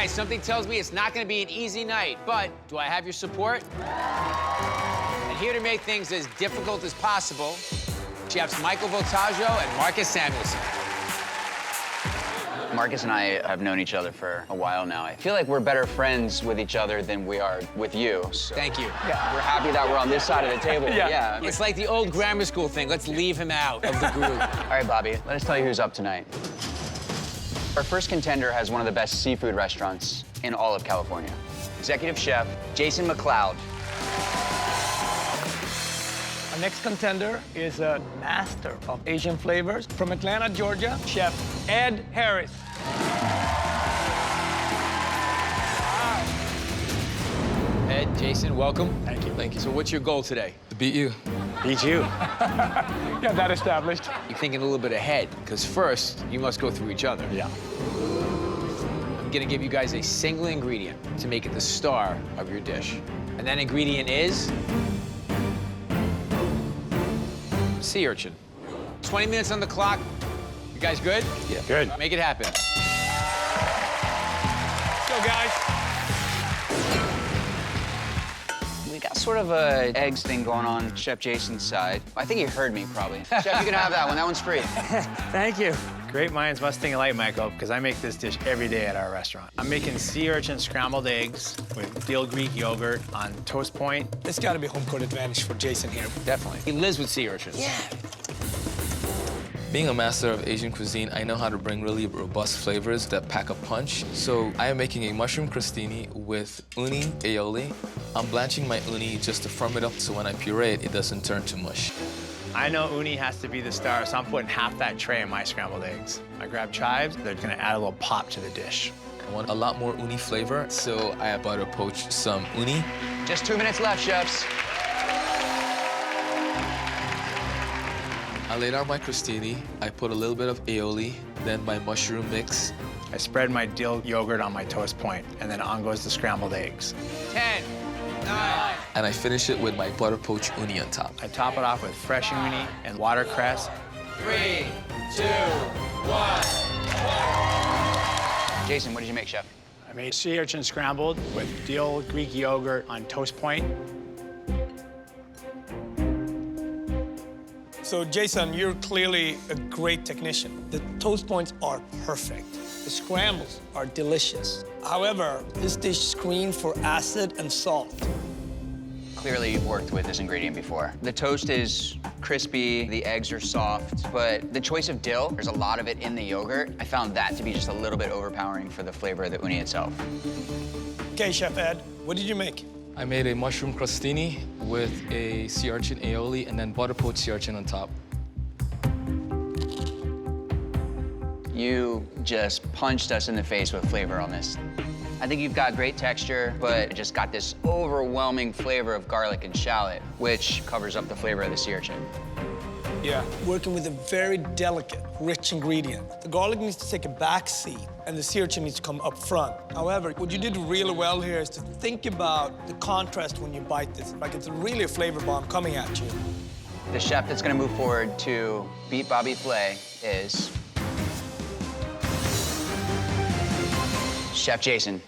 Guys, something tells me it's not gonna be an easy night, but do I have your support? And here to make things as difficult as possible, Chefs Michael Voltaggio and Marcus Samuelsson. Marcus and I have known each other for a while now. I feel like we're better friends with each other than we are with you. So Thank you. yeah, we're happy that we're on this side of the table. Yeah. It's like the old grammar school thing. Let's leave him out of the group. All right, Bobby, let us tell you who's up tonight. Our first contender has one of the best seafood restaurants in all of California. Executive Chef Jason McLeod. Our next contender is a master of Asian flavors from Atlanta, Georgia, Chef Ed Harris. Ed, Jason, welcome. Thank you. Thank you. So what's your goal today? To beat you. Beat you. Got that established. You're thinking a little bit ahead, because first, you must go through each other. Yeah. I'm gonna give you guys a single ingredient to make it the star of your dish. And that ingredient is sea urchin. 20 minutes on the clock. You guys good? Yeah. Good. Make it happen. Let's go, guys. We got sort of a eggs thing going on Chef Jason's side. I think he heard me, probably. Chef, you can have that one. That one's free. Thank you. Great minds must think alike, Michael, because I make this dish every day at our restaurant. I'm making sea urchin scrambled eggs with dill Greek yogurt on toast point. It's got to be home court advantage for Jason here. Definitely. He lives with sea urchins. Yeah. Being a master of Asian cuisine, I know how to bring really robust flavors that pack a punch. So I am making a mushroom crostini with uni aioli. I'm blanching my uni just to firm it up so when I puree it, it doesn't turn to mush. I know uni has to be the star, so I'm putting half that tray in my scrambled eggs. I grab chives, they're gonna add a little pop to the dish. I want a lot more uni flavor, so I butter poached some uni. Just 2 minutes left, chefs. I laid out my crostini, I put a little bit of aioli, then my mushroom mix. I spread my dill yogurt on my toast point, and then on goes the scrambled eggs. 10, 9. And I finish it with my butter poached uni on top. I top it off with fresh uni and watercress. 3, 2, 1. Jason, what did you make, Chef? I made sea urchin scrambled with dill Greek yogurt on toast point. So, Jason, you're clearly a great technician. The toast points are perfect. The scrambles are delicious. However, this dish screams for acid and salt. Clearly, you've worked with this ingredient before. The toast is crispy, the eggs are soft, but the choice of dill, there's a lot of it in the yogurt. I found that to be just a little bit overpowering for the flavor of the uni itself. Okay, Chef Ed, what did you make? I made a mushroom crostini with a sea urchin aioli and then butter poached sea urchin on top. You just punched us in the face with flavor on this. I think you've got great texture, but it just got this overwhelming flavor of garlic and shallot, which covers up the flavor of the sea urchin. Yeah. Working with a very delicate, rich ingredient. The garlic needs to take a back seat, and the sea urchin needs to come up front. However, what you did really well here is to think about the contrast when you bite this. Like, it's really a flavor bomb coming at you. The chef that's gonna move forward to Beat Bobby Flay is Chef Jason.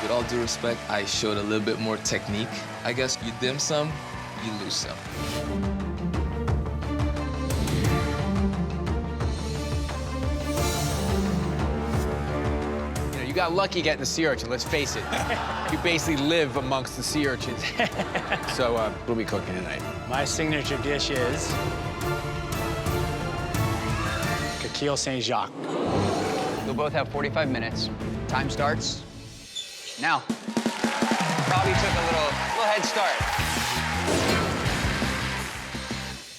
With all due respect, I showed a little bit more technique. I guess you dim some, you lose some. You got lucky getting the sea urchin, let's face it. You basically live amongst the sea urchins. So, what are we cooking tonight? My signature dish is Coquilles St. Jacques. You'll both have 45 minutes. Time starts now. Bobby took a little head start.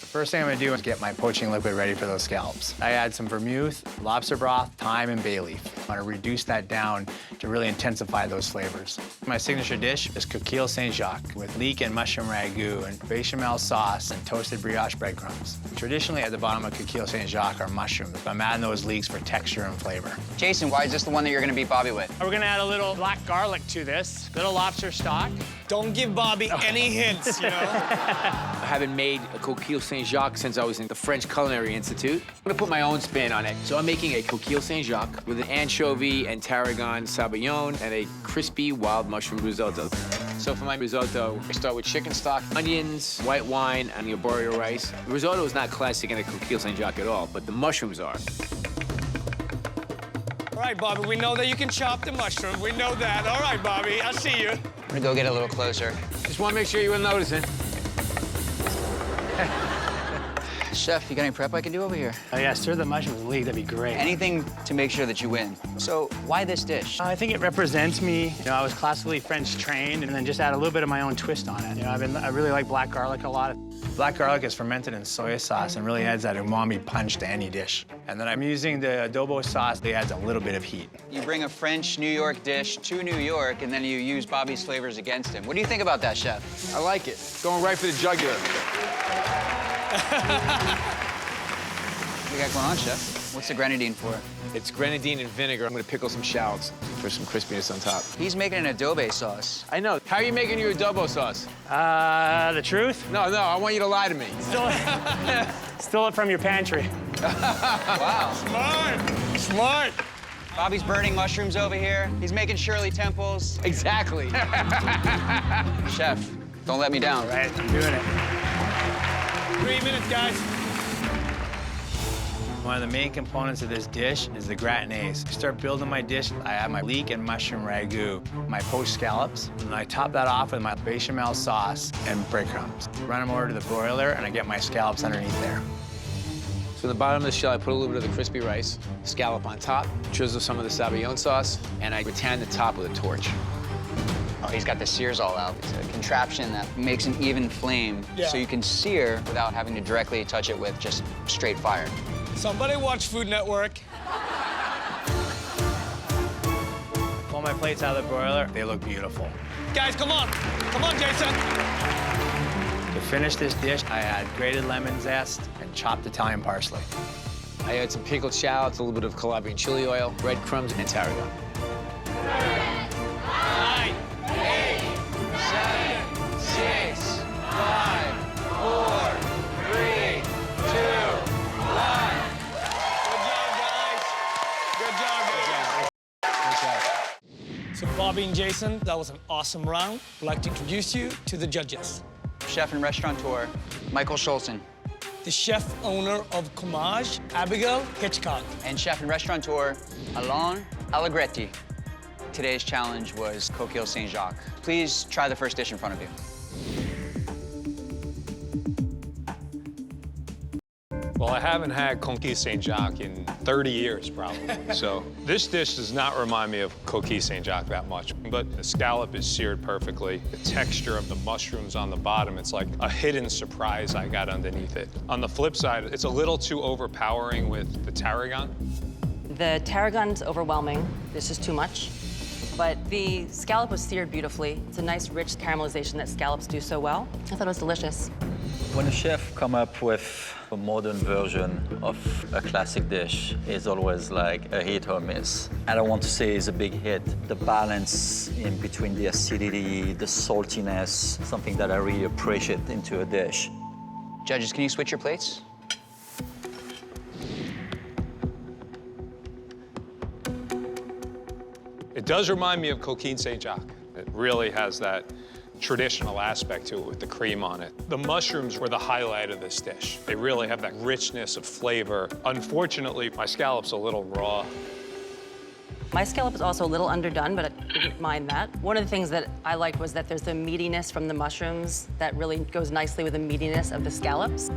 The first thing I'm gonna do is get my poaching liquid ready for those scallops. I add some vermouth, lobster broth, thyme, and bay leaf. I wanna reduce that down to really intensify those flavors. My signature dish is Coquilles St. Jacques with leek and mushroom ragu and bechamel sauce and toasted brioche breadcrumbs. Traditionally, at the bottom of Coquilles St. Jacques are mushrooms. I'm adding those leeks for texture and flavor. Jason, why is this the one that you're gonna beat Bobby with? We're gonna add a little black garlic to this, little lobster stock, Don't give Bobby any hints, you know? I haven't made a Coquilles St. Jacques since I was in the French Culinary Institute. I'm gonna put my own spin on it. So I'm making a Coquilles St. Jacques with an anchovy and tarragon sabayon and a crispy wild mushroom risotto. So for my risotto, I start with chicken stock, onions, white wine, and the arborio rice. The risotto is not classic in a Coquilles St. Jacques at all, but the mushrooms are. All right, Bobby, we know that you can chop the mushroom. We know that. All right, Bobby, I see you. I'm gonna go get a little closer. Just wanna make sure you were noticing. Chef, you got any prep I can do over here? Oh, yeah, stir the mushrooms in the leek, that'd be great. Anything to make sure that you win. So why this dish? I think it represents me. You know, I was classically French trained, and then just add a little bit of my own twist on it. You know, I really like black garlic a lot. Black garlic is fermented in soy sauce and really adds that umami punch to any dish. And then I'm using the adobo sauce that adds a little bit of heat. You bring a French New York dish to New York, and then you use Bobby's flavors against him. What do you think about that, Chef? I like it. Going right for the jugular. What do you got going on, Chef? What's the grenadine for? It's grenadine and vinegar. I'm gonna pickle some shallots for some crispiness on top. He's making an adobe sauce. I know. How are you making your adobo sauce? The truth? No, I want you to lie to me. Steal it from your pantry. Wow. Smart, smart. Bobby's burning mushrooms over here. He's making Shirley Temples. Exactly. Chef, don't let me down. All right, I'm doing it. 3 minutes, guys. One of the main components of this dish is the gratinaise. To start building my dish, I have my leek and mushroom ragu, my poached scallops, and I top that off with my bechamel sauce and breadcrumbs. Run them over to the broiler, and I get my scallops underneath there. So in the bottom of the shell, I put a little bit of the crispy rice, scallop on top, drizzle some of the sabayon sauce, and I rattan the top with a torch. Oh, he's got the sears all out. It's a contraption that makes an even flame so you can sear without having to directly touch it with just straight fire. Somebody watch Food Network. Pull my plates out of the broiler. They look beautiful. Guys, come on. Come on, Jason. To finish this dish, I add grated lemon zest and chopped Italian parsley. I add some pickled shallots, a little bit of Calabrian chili oil, breadcrumbs, and tarragon. 9, 8, 7, 6, 5, 4, 3, 2, 1. Good job, guys. So Bobby and Jason, that was an awesome round. I'd like to introduce you to the judges. Chef and restaurateur, Michael Schulzen. The chef owner of Comage, Abigail Hitchcock. And chef and restaurateur, Alain Allegretti. Today's challenge was Coquilles St. Jacques. Please try the first dish in front of you. Well, I haven't had Coquilles St. Jacques in 30 years, probably. So this dish does not remind me of Coquilles St. Jacques that much, but the scallop is seared perfectly. The texture of the mushrooms on the bottom, it's like a hidden surprise I got underneath it. On the flip side, it's a little too overpowering with the tarragon. The tarragon's overwhelming. This is too much. But the scallop was seared beautifully. It's a nice, rich caramelization that scallops do so well. I thought it was delicious. When a chef come up with a modern version of a classic dish, it's always like a hit or miss. I don't want to say it's a big hit. The balance in between the acidity, the saltiness, something that I really appreciate into a dish. Judges, can you switch your plates? It does remind me of Coquilles St. Jacques. It really has that traditional aspect to it with the cream on it. The mushrooms were the highlight of this dish. They really have that richness of flavor. Unfortunately, my scallop's a little raw. My scallop is also a little underdone, but I didn't mind that. One of the things that I liked was that there's the meatiness from the mushrooms that really goes nicely with the meatiness of the scallops.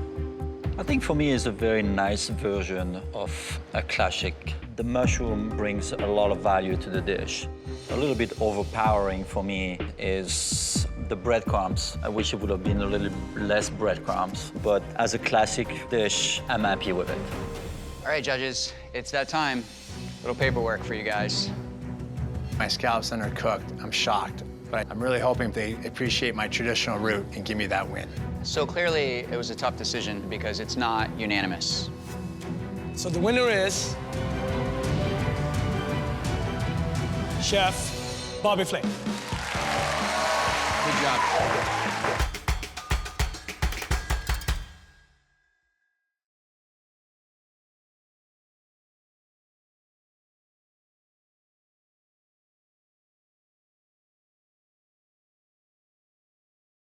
I think for me it's a very nice version of a classic. The mushroom brings a lot of value to the dish. A little bit overpowering for me is the breadcrumbs. I wish it would have been a little less breadcrumbs, but as a classic dish, I'm happy with it. All right, judges, it's that time. Little paperwork for you guys. My scallops are cooked. I'm shocked, but I'm really hoping they appreciate my traditional route and give me that win. So clearly, it was a tough decision because it's not unanimous. So the winner is Chef Bobby Flay. Good job.